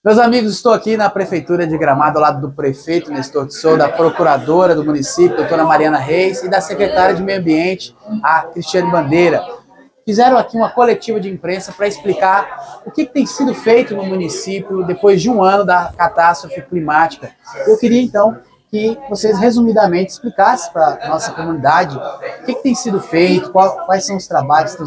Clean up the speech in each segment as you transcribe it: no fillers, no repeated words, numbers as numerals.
Meus amigos, estou aqui na Prefeitura de Gramado, ao lado do prefeito Nestor de Souza, da procuradora do município, doutora Mariana Reis, e da secretária de Meio Ambiente, a Cristiane Bandeira. Fizeram aqui uma coletiva de imprensa para explicar o que tem sido feito no município depois de um ano da catástrofe climática. Eu queria, então, que vocês resumidamente explicassem para a nossa comunidade o que tem sido feito, quais são os trabalhos que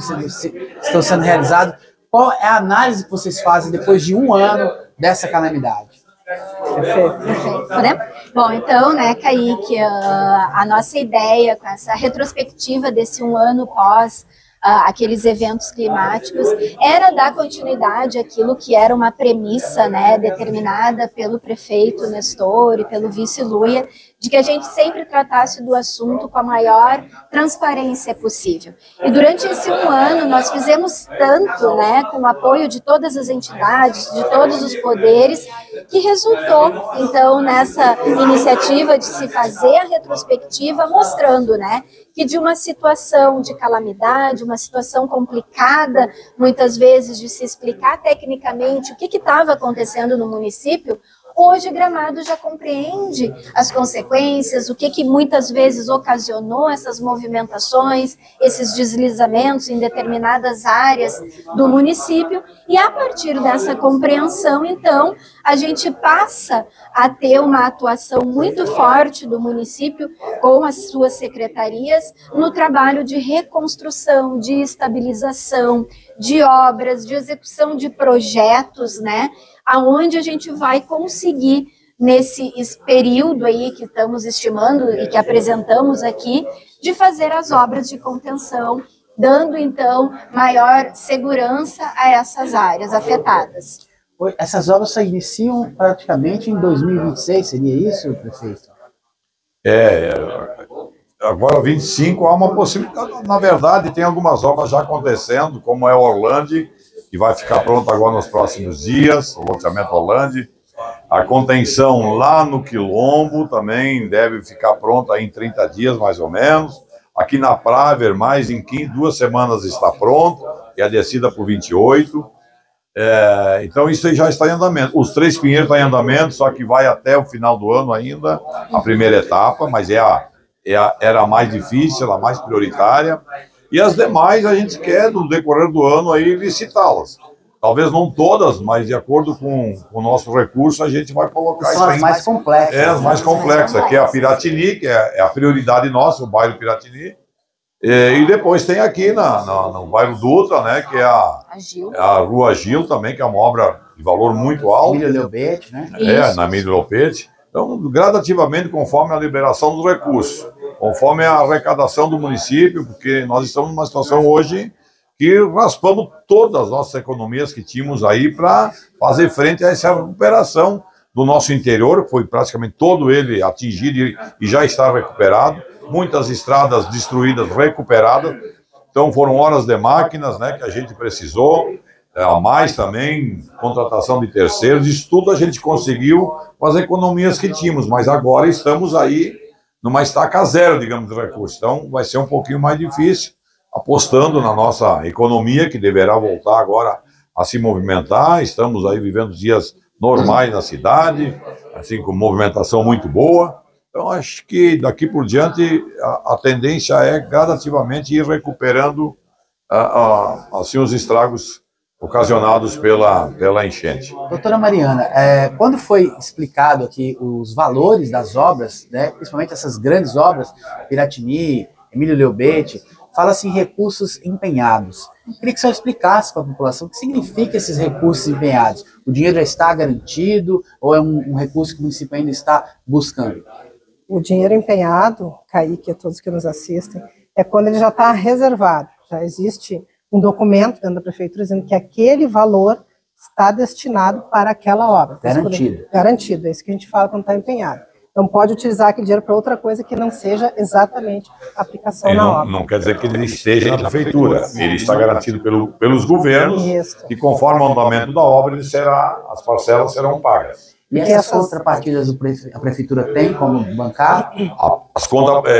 estão sendo realizados, qual é a análise que vocês fazem depois de um ano dessa calamidade. Perfeito. Podemos? Bom, então, né, Kaique, a nossa ideia com essa retrospectiva desse um ano pós aqueles eventos climáticos era dar continuidade àquilo que era uma premissa, né, determinada pelo prefeito Nestor e pelo vice Luia, de que a gente sempre tratasse do assunto com a maior transparência possível. E durante esse um ano nós fizemos tanto, né, com o apoio de todas as entidades, de todos os poderes, que resultou, então, nessa iniciativa de se fazer a retrospectiva mostrando, né, que de uma situação de calamidade, uma situação complicada, muitas vezes de se explicar tecnicamente o que estava acontecendo no município, hoje Gramado já compreende as consequências, o que muitas vezes ocasionou essas movimentações, esses deslizamentos em determinadas áreas do município, e a partir dessa compreensão, então, a gente passa a ter uma atuação muito forte do município com as suas secretarias no trabalho de reconstrução, de estabilização, de obras, de execução de projetos, né? Aonde a gente vai conseguir, nesse período aí que estamos estimando e que apresentamos aqui, de fazer as obras de contenção, dando, então, maior segurança a essas áreas afetadas. Essas obras só iniciam praticamente em 2026, seria isso, prefeito? Agora 25 há uma possibilidade. Na verdade, tem algumas obras já acontecendo, como é o Orlando, que vai ficar pronto agora nos próximos dias, o loteamento Orlando. A contenção lá no Quilombo também deve ficar pronta em 30 dias, mais ou menos. Aqui na Praver, mais em 2 semanas está pronto, e a descida por 28. Então isso aí já está em andamento. Os 3 Pinheiros estão em andamento, só que vai até o final do ano ainda, a primeira etapa, mas era a mais difícil, a mais prioritária. E as demais a gente quer, no decorrer do ano, aí licitá-las. Talvez não todas, mas de acordo com o nosso recurso, a gente vai colocar... São as mais complexas. As mais complexas, que é a Piratini, que é a prioridade nossa, o bairro Piratini. E depois tem aqui no bairro Dutra, né, que é a Rua Gil também, que é uma obra de valor muito alto. Emílio Leopete, né? Na Emílio Leopete. Então, gradativamente, conforme a liberação dos recursos, conforme a arrecadação do município, porque nós estamos numa situação hoje que raspamos todas as nossas economias que tínhamos aí para fazer frente a essa recuperação do nosso interior, que foi praticamente todo ele atingido e já está recuperado. Muitas estradas destruídas, recuperadas. Então, foram horas de máquinas, né, que a gente precisou. A mais também, contratação de terceiros, isso tudo a gente conseguiu com as economias que tínhamos, mas agora estamos aí numa estaca zero, digamos, de recursos. Então vai ser um pouquinho mais difícil, apostando na nossa economia, que deverá voltar agora a se movimentar. Estamos aí vivendo dias normais na cidade, assim, com movimentação muito boa. Então acho que daqui por diante a tendência é gradativamente ir recuperando assim, os estragos ocasionados pela enchente. Doutora Mariana, quando foi explicado aqui os valores das obras, né, principalmente essas grandes obras, Piratini, Emílio Leopete, fala-se em recursos empenhados. Eu queria que o senhor explicasse para a população o que significa esses recursos empenhados. O dinheiro já está garantido ou é um recurso que o município ainda está buscando? O dinheiro empenhado, Kaique, a todos que nos assistem, é quando ele já está reservado. Já existe um documento dentro da prefeitura dizendo que aquele valor está destinado para aquela obra. Garantido. Garantido, é isso que a gente fala quando está empenhado. Não pode utilizar aquele dinheiro para outra coisa que não seja exatamente a aplicação na obra. Não quer dizer que ele esteja na prefeitura, ele está garantido pelos governos, e conforme o andamento da obra, as parcelas serão pagas. E essas contrapartidas a prefeitura tem como bancar? As contas,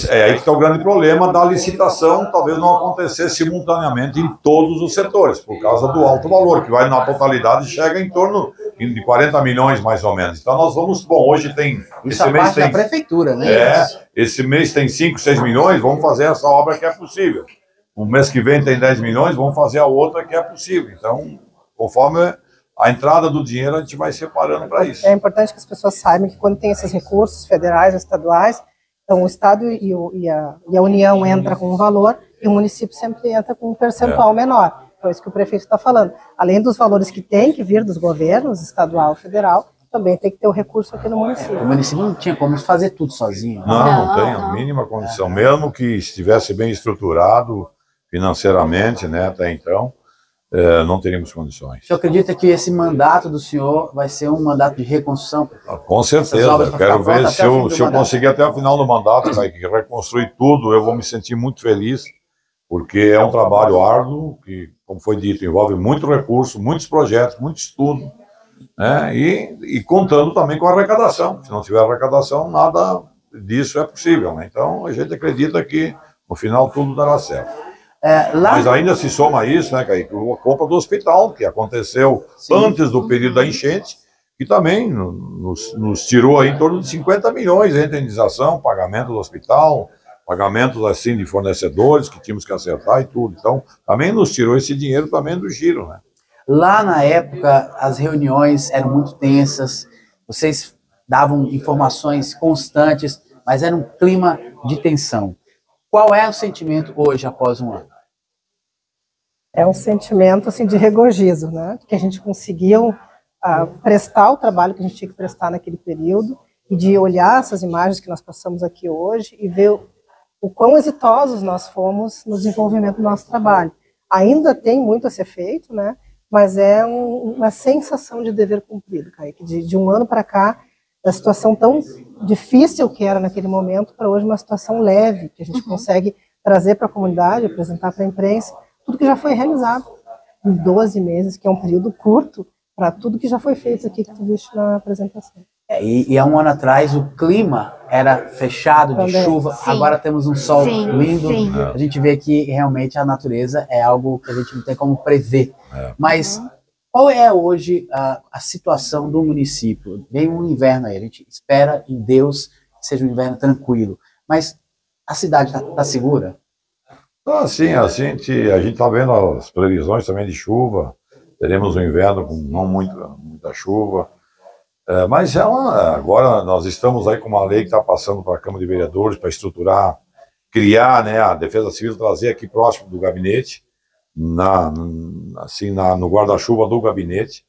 é aí que está o grande problema da licitação, talvez não acontecer simultaneamente em todos os setores, por causa do alto valor, que vai na totalidade chega em torno de 40 milhões mais ou menos. Então nós vamos, bom, hoje tem... Isso esse mês tem da prefeitura, né? Esse mês tem 5, 6 milhões, vamos fazer essa obra que é possível. O mês que vem tem 10 milhões, vamos fazer a outra que é possível. Então, conforme a entrada do dinheiro, a gente vai separando para isso. É importante que as pessoas saibam que quando tem esses recursos federais ou estaduais, então o Estado e a União entra com um valor e o município sempre entra com um percentual menor. Então é isso que o prefeito está falando. Além dos valores que tem que vir dos governos, estadual e federal, também tem que ter o recurso aqui no município. O município não tinha como fazer tudo sozinho. Não tem a mínima condição. Mesmo que estivesse bem estruturado financeiramente, né, até então, não teríamos condições. O senhor acredita que esse mandato do senhor vai ser um mandato de reconstrução? Com certeza. Quero ver se eu conseguir até o final do mandato, que reconstruir tudo, eu vou me sentir muito feliz, porque é um trabalho árduo, que, como foi dito, envolve muito recurso, muitos projetos, muito estudo, né, e contando também com a arrecadação. Se não tiver arrecadação, nada disso é possível, né? Então, a gente acredita que, no final, tudo dará certo. Mas ainda se soma isso, né, Kaique, a compra do hospital, que aconteceu antes do período da enchente, que também nos tirou aí em torno de 50 milhões entre indenização, pagamento do hospital, pagamentos assim de fornecedores que tínhamos que acertar e tudo. Então, também nos tirou esse dinheiro também do giro, né? Lá na época, as reuniões eram muito tensas, vocês davam informações constantes, mas era um clima de tensão. Qual é o sentimento hoje, após um ano? É um sentimento assim, de regozijo, né? Que a gente conseguiu prestar o trabalho que a gente tinha que prestar naquele período e de olhar essas imagens que nós passamos aqui hoje e ver o quão exitosos nós fomos no desenvolvimento do nosso trabalho. Ainda tem muito a ser feito, né? Mas é uma sensação de dever cumprido, Kaique, de um ano para cá, da situação tão difícil que era naquele momento, para hoje uma situação leve, que a gente consegue trazer para a comunidade, apresentar para a imprensa, tudo que já foi realizado em 12 meses, que é um período curto para tudo que já foi feito aqui, que tu viste na apresentação. E há um ano atrás o clima era fechado de chuva, agora temos um sol lindo. A gente vê que realmente a natureza é algo que a gente não tem como prever. Mas qual é hoje a situação do município? Vem um inverno aí, a gente espera em Deus que seja um inverno tranquilo, mas a cidade está segura? Sim, a gente está vendo as previsões também de chuva, teremos um inverno com não muita chuva, mas agora nós estamos aí com uma lei que está passando para a Câmara de Vereadores para estruturar, criar, né, a Defesa Civil, trazer aqui próximo do gabinete, no guarda-chuva do gabinete,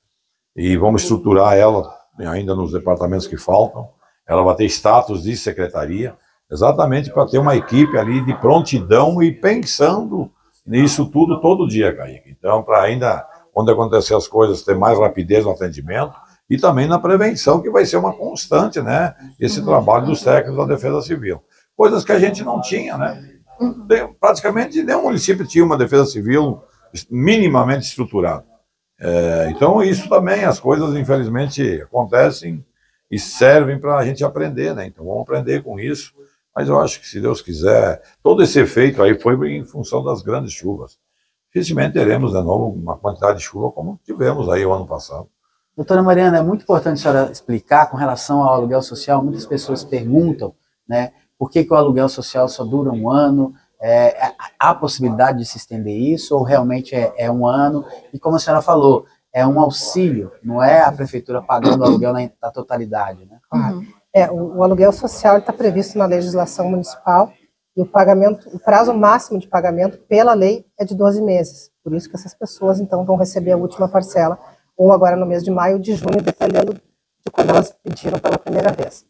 e vamos estruturar ela ainda nos departamentos que faltam. Ela vai ter status de secretaria, exatamente para ter uma equipe ali de prontidão e pensando nisso tudo todo dia, Kaique. Então, para ainda, onde acontecer as coisas, ter mais rapidez no atendimento e também na prevenção, que vai ser uma constante, né? Esse trabalho dos técnicos da Defesa Civil. Coisas que a gente não tinha, né? Praticamente nenhum município tinha uma Defesa Civil minimamente estruturada. Então, isso também, as coisas, infelizmente, acontecem e servem para a gente aprender, né? Então, vamos aprender com isso. Mas eu acho que, se Deus quiser, todo esse efeito aí foi em função das grandes chuvas. Dificilmente teremos de novo uma quantidade de chuva como tivemos aí o ano passado. Doutora Mariana, é muito importante a senhora explicar com relação ao aluguel social. Muitas pessoas perguntam, né, por que o aluguel social só dura um ano, há possibilidade de se estender isso, ou realmente é um ano? E como a senhora falou, é um auxílio, não é a prefeitura pagando o aluguel na totalidade, né? Claro. O aluguel social está previsto na legislação municipal e o prazo máximo de pagamento pela lei é de 12 meses. Por isso que essas pessoas, então, vão receber a última parcela, ou agora no mês de maio ou de junho, dependendo de quando elas pediram pela primeira vez.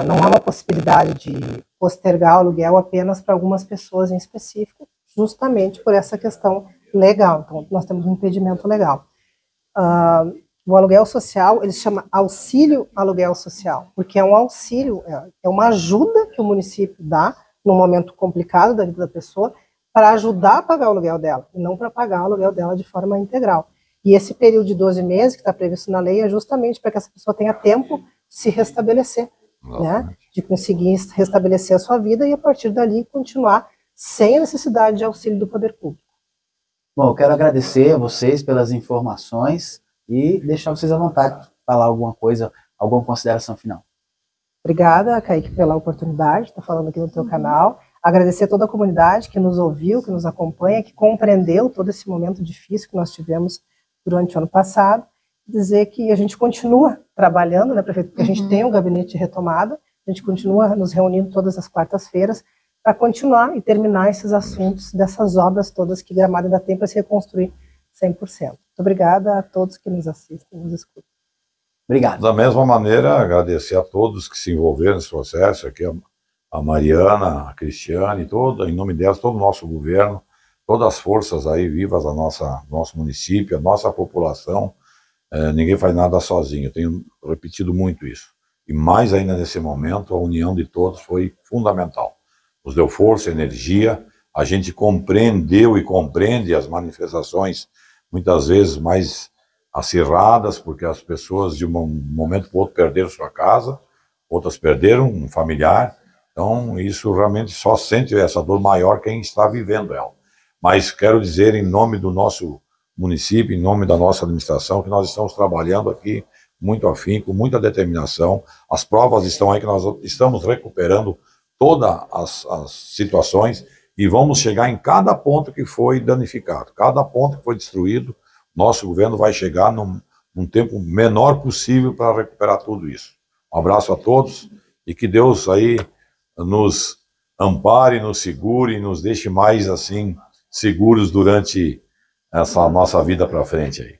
Não há uma possibilidade de postergar o aluguel apenas para algumas pessoas em específico, justamente por essa questão legal. Então, nós temos um impedimento legal. O aluguel social, ele se chama auxílio aluguel social, porque é um auxílio, é uma ajuda que o município dá num momento complicado da vida da pessoa para ajudar a pagar o aluguel dela, e não para pagar o aluguel dela de forma integral. E esse período de 12 meses que está previsto na lei é justamente para que essa pessoa tenha tempo de se restabelecer, né? De conseguir restabelecer a sua vida e a partir dali continuar sem a necessidade de auxílio do poder público. Bom, eu quero agradecer a vocês pelas informações e deixar vocês à vontade de falar alguma coisa, alguma consideração final. Obrigada, Kaique, pela oportunidade de estar falando aqui no teu canal. Agradecer a toda a comunidade que nos ouviu, que nos acompanha, que compreendeu todo esse momento difícil que nós tivemos durante o ano passado. Dizer que a gente continua trabalhando, né, prefeito? Porque a gente tem um gabinete de retomada, a gente continua nos reunindo todas as quartas-feiras para continuar e terminar esses assuntos dessas obras todas que Gramado ainda tem para se reconstruir 100%. Muito obrigada a todos que nos assistem e nos escutam. Obrigado. Da mesma maneira, agradecer a todos que se envolveram nesse processo, aqui a Mariana, a Cristiane, em nome delas, todo o nosso governo, todas as forças aí vivas do nosso município, a nossa população. Ninguém faz nada sozinho, eu tenho repetido muito isso. E mais ainda nesse momento, a união de todos foi fundamental. Nos deu força, energia, a gente compreendeu e compreende as manifestações, muitas vezes mais acirradas, porque as pessoas de um momento para o outro perderam sua casa, outras perderam um familiar, então isso realmente só sente essa dor maior quem está vivendo ela. Mas quero dizer em nome do nosso município, em nome da nossa administração, que nós estamos trabalhando aqui muito afinco, com muita determinação. As provas estão aí que nós estamos recuperando todas as situações e vamos chegar em cada ponto que foi danificado, cada ponto que foi destruído, nosso governo vai chegar num tempo menor possível para recuperar tudo isso. Um abraço a todos e que Deus aí nos ampare, nos segure e nos deixe mais assim seguros durante essa nossa vida para frente aí.